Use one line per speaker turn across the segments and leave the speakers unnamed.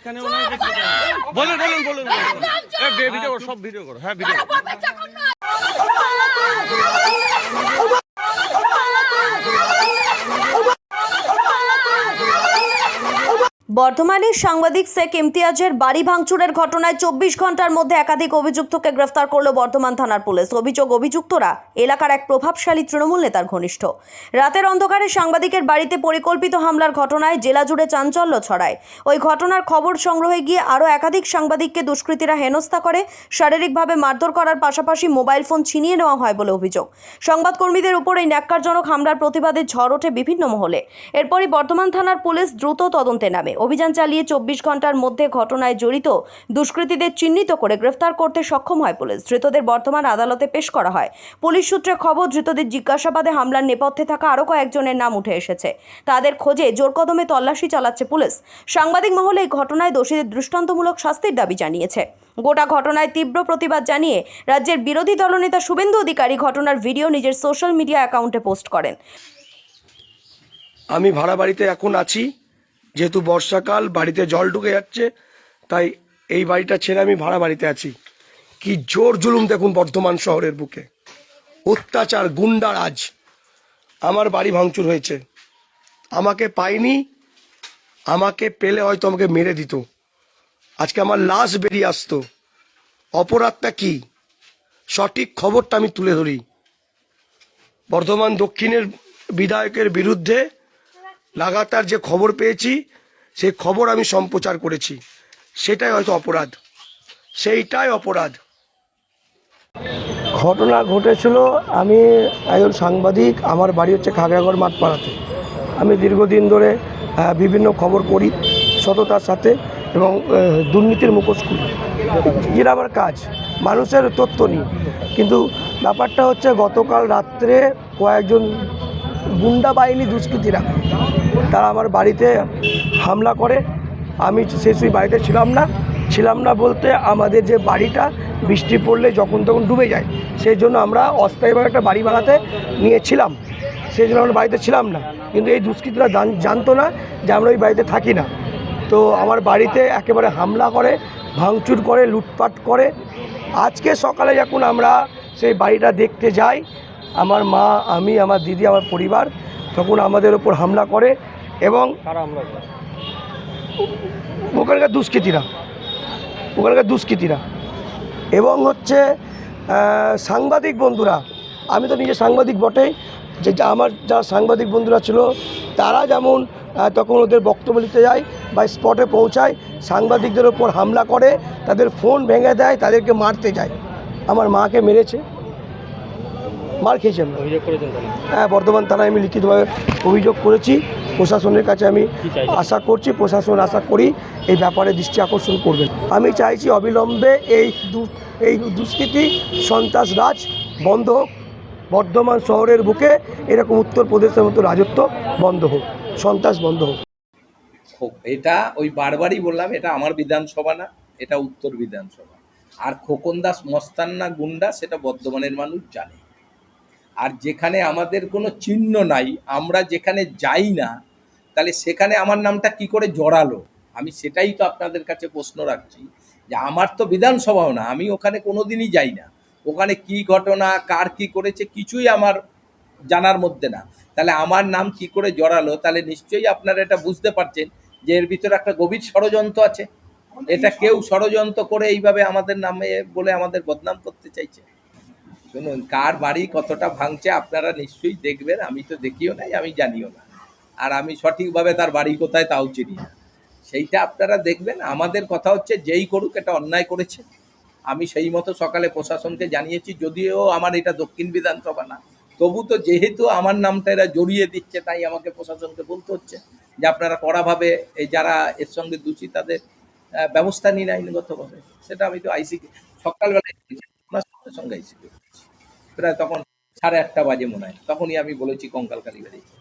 এখানে ওনার বলুন বলুন বলুন ভিডিও করো, সব ভিডিও করো। হ্যাঁ ভিডিও
বর্ধমানের সাংবাদিক শেখ ইমতিয়াজের বাড়ি ভাঙচুরের ঘটনায় 24 ঘন্টার মধ্যে একাধিক অভিযুক্তকে গ্রেফতার করল বর্ধমান থানার পুলিশ। অভিযুক্তরা এলাকার এক প্রভাবশালী তৃণমূল নেতার ঘনিষ্ঠ। রাতের অন্ধকারে সাংবাদিকের বাড়িতে পরিকল্পিত হামলার ঘটনায় জেলা জুড়ে চাঞ্চল্য ছড়ায়। ওই ঘটনার খবর সংগ্রহে গিয়ে আরও একাধিক সাংবাদিককে দুষ্কৃতীরা হেনস্থা করে, শারীরিকভাবে মারধর করার পাশাপাশি মোবাইল ফোন ছিনিয়ে নেওয়া হয় বলে অভিযোগ। সংবাদকর্মীদের উপর এই ন্যাক্কারজনক হামলার প্রতিবাদে ঝড় ওঠে বিভিন্ন মহলে। এরপরই বর্ধমান থানার পুলিশ দ্রুত তদন্তে নামে। অভিযান চালিয়ে 24 ঘন্টার মধ্যে ঘটনায় জড়িত দুষ্কৃতীদের চিহ্নিত করে গ্রেফতার করতে সক্ষম হয় পুলিশ। ধৃতদের বর্তমান আদালতে পেশ করা হয়। পুলিশ সূত্রে খবর, ধৃতদের জিজ্ঞাসাবাদে হামলার নেপথ্যে থাকা আরও কয়েকজনের নাম উঠে এসেছে। তাদের খোঁজে জোরকদমে তল্লাশি চালাচ্ছে পুলিশ। সাংবাদিক মহলে এই ঘটনায় দোষীদের দৃষ্টান্তমূলক শাস্তির দাবি জানিয়েছে। গোটা ঘটনায় তীব্র প্রতিবাদ জানিয়ে রাজ্যের বিরোধী দলনেতা শুভেন্দু অধিকারী ঘটনার ভিডিও নিজের সোশ্যাল মিডিয়া অ্যাকাউন্টে পোস্ট করেন।
আমি ভাড়া বাড়িতে এখন আছি, যেহেতু বর্ষাকাল, বাড়িতে জল ঢুকে যাচ্ছে, তাই এই বাড়িটা ছেড়ে আমি ভাড়া বাড়িতে আছি। কি জোর জুলুম দেখুন বর্ধমান শহরের বুকে, অত্যাচার, গুন্ডারাজ। আমার বাড়ি ভাঙচুর হয়েছে, আমাকে পাইনি, আমাকে পেলে হয়তো আমাকে মেরে দিত, আজকে আমার লাশ বেরিয়ে আসতো। অপরাধটা কি, সঠিক খবরটা আমি তুলে ধরি। বর্ধমান দক্ষিণের বিধায়কের বিরুদ্ধে লাগাতার যে খবর পেয়েছি, সেই খবর আমি সম্প্রচার করেছি, সেটাই হয়তো অপরাধ, সেইটাই অপরাধ। ঘটনা ঘটেছিল, আমি একজন সাংবাদিক, আমার বাড়ি হচ্ছে খাগড়াগড় মাঠপাড়াতে। আমি দীর্ঘদিন ধরে বিভিন্ন খবর করি সততার সাথে এবং দুর্নীতির মুখোশ খুলি, যেটা আমার কাজ, মানুষের তথ্য নিই। কিন্তু ব্যাপারটা হচ্ছে গতকাল রাত্রে কয়েকজন গুন্ডা বাহিনী দুষ্কৃতীরা তারা আমার বাড়িতে হামলা করে। আমি সেই বাড়িতে ছিলাম না বলতে, আমাদের যে বাড়িটা বৃষ্টি পড়লে যখন তখন ডুবে যায়, সেই জন্য আমরা অস্থায়ীভাবে একটা বাড়ি বানাতে নিয়েছিলাম, সেই জন্য আমরা বাড়িতে ছিলাম না। কিন্তু এই দুষ্কৃতীরা জানতো না যে আমরা ওই বাড়িতে থাকি না। তো আমার বাড়িতে একেবারে হামলা করে, ভাঙচুর করে, লুটপাট করে। আজকে সকালে যখন আমরা সেই বাড়িটা দেখতে যাই, আমার মা, আমি, আমার দিদি, আমার পরিবার, তখন আমাদের ওপর হামলা করে এবং ওখানকার দুষ্কৃতীরা এবং হচ্ছে সাংবাদিক বন্ধুরা। আমি তো নিজে সাংবাদিক বটেই, যে আমার যারা সাংবাদিক বন্ধুরা ছিল তারা যেমন তখন ওদের বক্তব্য দিতে যায় বা স্পটে পৌঁছায়, সাংবাদিকদের ওপর হামলা করে, তাদের ফোন ভেঙে দেয়, তাদেরকে মারতে যায়। আমার মাকে মেরেছে, মার খেয়েছি আমরা। অভিযোগ করেছেন? হ্যাঁ, বর্ধমান থানায় আমি লিখিতভাবে অভিযোগ করেছি। প্রশাসনের কাছে আমি আশা করছি, প্রশাসন আশা করি এই ব্যাপারে দৃষ্টি আকর্ষণ করবেন। আমি চাইছি অবিলম্বে এই দুষ্কৃতি, সন্ত্রাস রাজ বন্ধ হোক। বর্ধমান শহরের বুকে এরকম উত্তরপ্রদেশের মতো রাজত্ব বন্ধ হোক, সন্ত্রাস বন্ধ হোক।
এটা ওই বারবারই বললাম, এটা আমার বিধানসভা না, এটা উত্তর বিধানসভা। আর খোকন দাস মস্তান্না গুন্ডা, সেটা বর্ধমানের মানুষ জানে। আর যেখানে আমাদের কোনো চিহ্ন নাই, আমরা যেখানে যাই না, তাহলে সেখানে আমার নামটা কি করে জড়ালো? আমি সেটাই তো আপনাদের কাছে প্রশ্ন রাখছি, যে আমার তো বিধানসভাও না, আমি ওখানে কোনোদিনই যাই না। ওখানে কি ঘটনা, কার কি করেছে, কিছুই আমার জানার মধ্যে না। তাহলে আমার নাম কি করে জড়ালো? তাহলে নিশ্চয়ই আপনারা এটা বুঝতে পারছেন যে এর ভিতরে একটা গভীর ষড়যন্ত্র আছে। এটা কেউ ষড়যন্ত্র করে এইভাবে আমাদের নামে বলে আমাদের বদনাম করতে চাইছে। শুনুন, কার বাড়ি কতটা ভাঙছে আপনারা নিশ্চয়ই দেখবেন, আমি তো দেখিও নাই, আমি জানিও না। আর আমি সঠিকভাবে তার বাড়ি কোথায় তাও চিনি না, সেইটা আপনারা দেখবেন। আমাদের কথা হচ্ছে, যেই করুক, এটা অন্যায় করেছে। আমি সেই মতো সকালে প্রশাসনকে জানিয়েছি, যদিও আমার এটা দক্ষিণ বিধানসভা না, তবু তো যেহেতু আমার নামটা এরা জড়িয়ে দিচ্ছে, তাই আমাকে প্রশাসনকে বলতে হচ্ছে যে আপনারা কড়াভাবে এই যারা এর সঙ্গে দোষী তাদের ব্যবস্থা নিন আইনগতভাবে। সেটা আমি তো আইসিকে সকালবেলায় ওনার সঙ্গে আইসিকে প্রায় তখন 8:30 বাজে মনে হয়, তখনই আমি বলেছি কঙ্কালকালী বেরিয়েছি।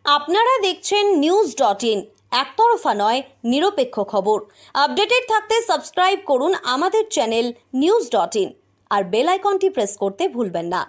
আপনারা দেখছেন news.in, একতরফা নয়, নিরপেক্ষ খবর। আপডেটেড থাকতে সাবস্ক্রাইব করুন আমাদের চ্যানেল news.in আর বেল আইকনটি প্রেস করতে ভুলবেন না।